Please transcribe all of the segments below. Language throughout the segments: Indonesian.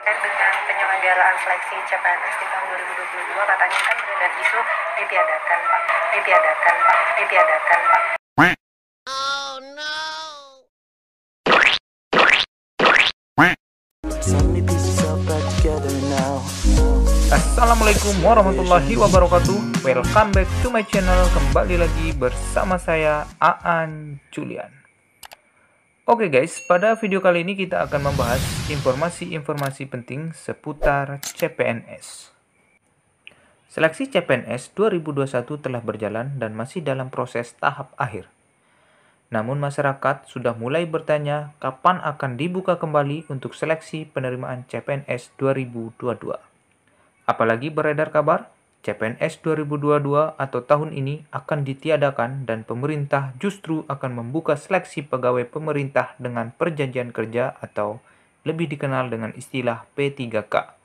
Dengan penyelenggaraan seleksi CPNS di tahun 2022 katanya kan beredar isu ditiadakan Pak. Assalamualaikum warahmatullahi wabarakatuh. Welcome back to my channel. Kembali lagi bersama saya Aan Julian. Oke guys, pada video kali ini kita akan membahas informasi-informasi penting seputar CPNS. Seleksi CPNS 2021 telah berjalan dan masih dalam proses tahap akhir. Namun masyarakat sudah mulai bertanya kapan akan dibuka kembali untuk seleksi penerimaan CPNS 2022. Apalagi beredar kabar, CPNS 2022 atau tahun ini akan ditiadakan dan pemerintah justru akan membuka seleksi pegawai pemerintah dengan perjanjian kerja atau lebih dikenal dengan istilah P3K.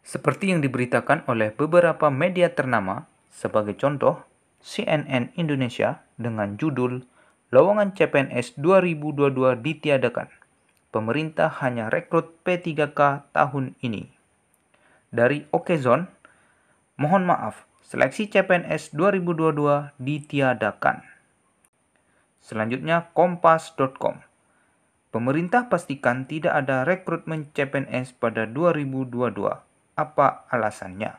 Seperti yang diberitakan oleh beberapa media ternama, sebagai contoh, CNN Indonesia dengan judul "Lowongan CPNS 2022 ditiadakan. Pemerintah hanya rekrut P3K tahun ini." Dari Okezone, mohon maaf, seleksi CPNS 2022 ditiadakan. Selanjutnya kompas.com. Pemerintah pastikan tidak ada rekrutmen CPNS pada 2022. Apa alasannya?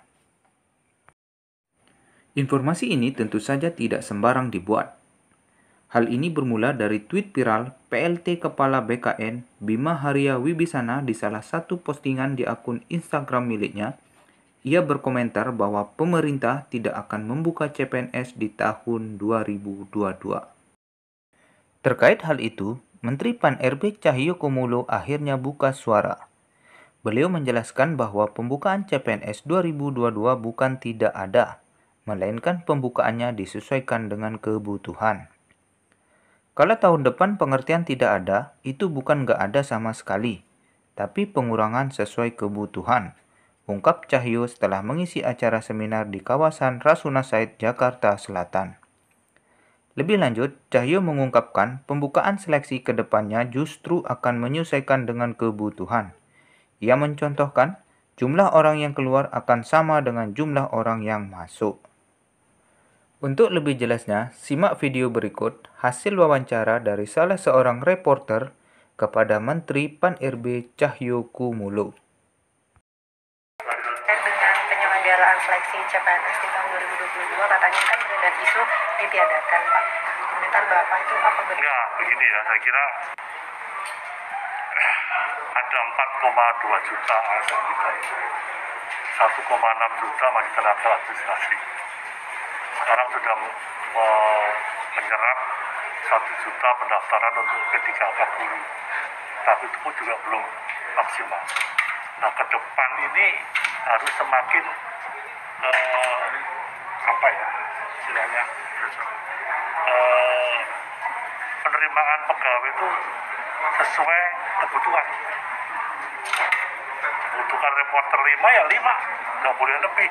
Informasi ini tentu saja tidak sembarang dibuat. Hal ini bermula dari tweet viral PLT Kepala BKN Bima Haria Wibisana di salah satu postingan di akun Instagram miliknya. Ia berkomentar bahwa pemerintah tidak akan membuka CPNS di tahun 2022. Terkait hal itu, Menteri Pan-RB Cahyokumolo akhirnya buka suara. Beliau menjelaskan bahwa pembukaan CPNS 2022 bukan tidak ada, melainkan pembukaannya disesuaikan dengan kebutuhan. Kalau tahun depan pengertian tidak ada, itu bukan nggak ada sama sekali, tapi pengurangan sesuai kebutuhan, ungkap Cahyo setelah mengisi acara seminar di kawasan Rasuna Said, Jakarta Selatan. Lebih lanjut, Cahyo mengungkapkan pembukaan seleksi ke depannya justru akan menyesuaikan dengan kebutuhan. Ia mencontohkan, jumlah orang yang keluar akan sama dengan jumlah orang yang masuk. Untuk lebih jelasnya, simak video berikut hasil wawancara dari salah seorang reporter kepada Menteri Pan-RB Cahyokumolo. Dengan penyelenggaraan seleksi CPNS di tahun 2022 katanya kan beredar isu ditiadakan Pak. Komentar Bapak itu apa benar? Enggak, begini ya, saya kira ada 4,2 juta ASN kita, 1,6 juta masih tenaga administrasi. Sekarang sudah menyerap 1 juta pendaftaran untuk P3K guru, tapi itu pun juga belum maksimal. Nah, ke depan ini harus semakin istilahnya penerimaan pegawai itu sesuai kebutuhan. Kebutuhan reporter 5 ya 5, nggak boleh lebih.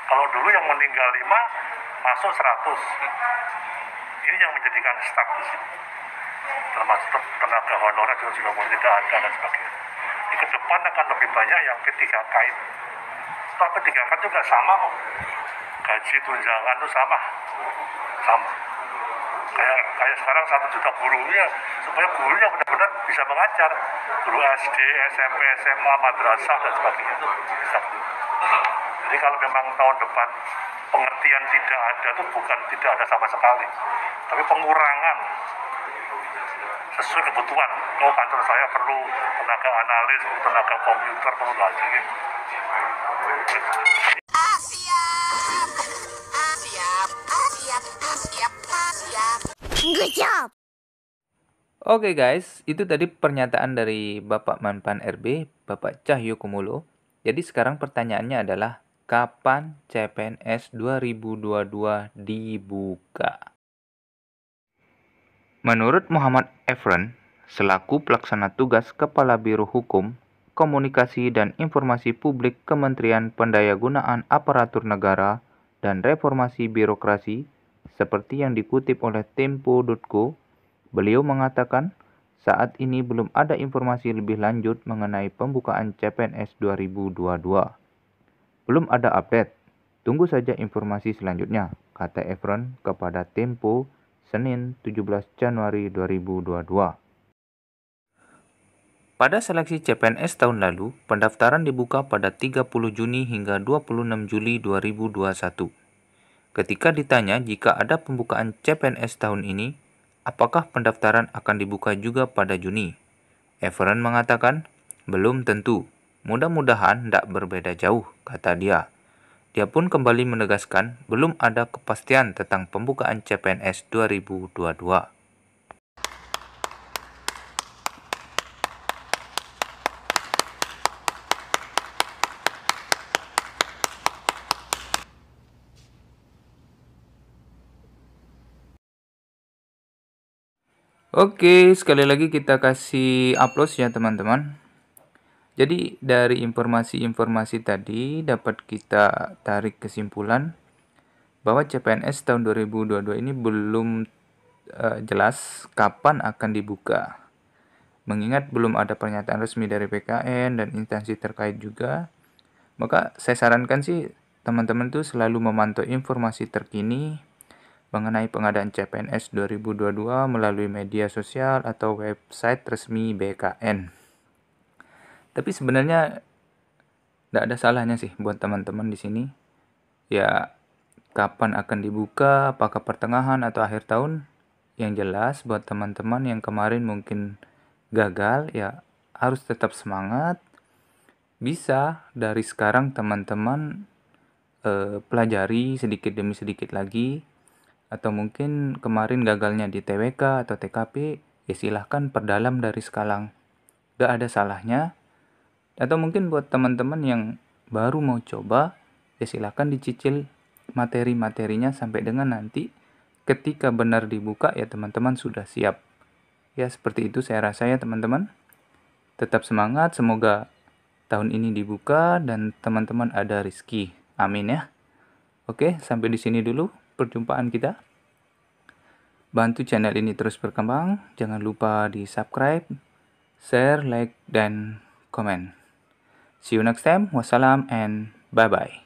Kalau dulu yang meninggal 5 masuk 100. Ini yang menjadikan stuck di sini. Termasuk tenaga honorer juga mulai tidak ada dan sebagainya. Ini ke depan akan lebih banyak yang P3K itu. Setelah P3K juga sama kok. Gaji tunjangan itu sama. Kayak sekarang 1 juta gurunya, supaya gurunya benar-benar bisa mengajar. Guru SD, SMP, SMA, madrasah dan sebagainya itu bisa. Jadi kalau memang tahun depan pengertian tidak ada itu bukan tidak ada sama sekali, tapi pengurangan sesuai kebutuhan. Kalau kantor saya perlu tenaga analis, tenaga komputer, perlu lagi. Good job. Oke guys, itu tadi pernyataan dari Bapak Menpan RB, Bapak Cahyokumolo. Jadi sekarang pertanyaannya adalah, kapan CPNS 2022 dibuka? Menurut Muhammad Efren, selaku pelaksana tugas Kepala Biro Hukum, Komunikasi dan Informasi Publik Kementerian Pendayagunaan Aparatur Negara dan Reformasi Birokrasi, seperti yang dikutip oleh Tempo.co, beliau mengatakan Saat ini belum ada informasi lebih lanjut mengenai pembukaan CPNS 2022. Belum ada update. Tunggu saja informasi selanjutnya, kata Efron kepada Tempo Senin 17 Januari 2022. Pada seleksi CPNS tahun lalu, pendaftaran dibuka pada 30 Juni hingga 26 Juli 2021. Ketika ditanya jika ada pembukaan CPNS tahun ini, apakah pendaftaran akan dibuka juga pada Juni? Efron mengatakan, belum tentu. Mudah-mudahan tidak berbeda jauh, kata dia. Dia pun kembali menegaskan belum ada kepastian tentang pembukaan CPNS 2022. Oke, sekali lagi kita kasih aplaus ya teman-teman. Jadi dari informasi-informasi tadi dapat kita tarik kesimpulan bahwa CPNS tahun 2022 ini belum jelas kapan akan dibuka. Mengingat belum ada pernyataan resmi dari BKN dan instansi terkait juga, maka saya sarankan sih teman-teman tuh selalu memantau informasi terkini mengenai pengadaan CPNS 2022 melalui media sosial atau website resmi BKN. Tapi sebenarnya tidak ada salahnya sih buat teman-teman di sini. Ya, kapan akan dibuka, apakah pertengahan atau akhir tahun? Yang jelas buat teman-teman yang kemarin mungkin gagal, ya harus tetap semangat. Bisa dari sekarang teman-teman pelajari sedikit demi sedikit lagi. Atau mungkin kemarin gagalnya di TWK atau TKP, ya silahkan perdalam dari sekarang. Gak ada salahnya. Atau mungkin buat teman-teman yang baru mau coba, ya silahkan dicicil materi-materinya sampai dengan nanti ketika benar dibuka ya teman-teman sudah siap. Ya seperti itu saya rasa ya teman-teman. Tetap semangat, semoga tahun ini dibuka dan teman-teman ada rezeki. Amin ya. Oke, sampai di sini dulu perjumpaan kita. Bantu channel ini terus berkembang. Jangan lupa di subscribe, share, like, dan komen. See you next time. Wassalam and bye-bye.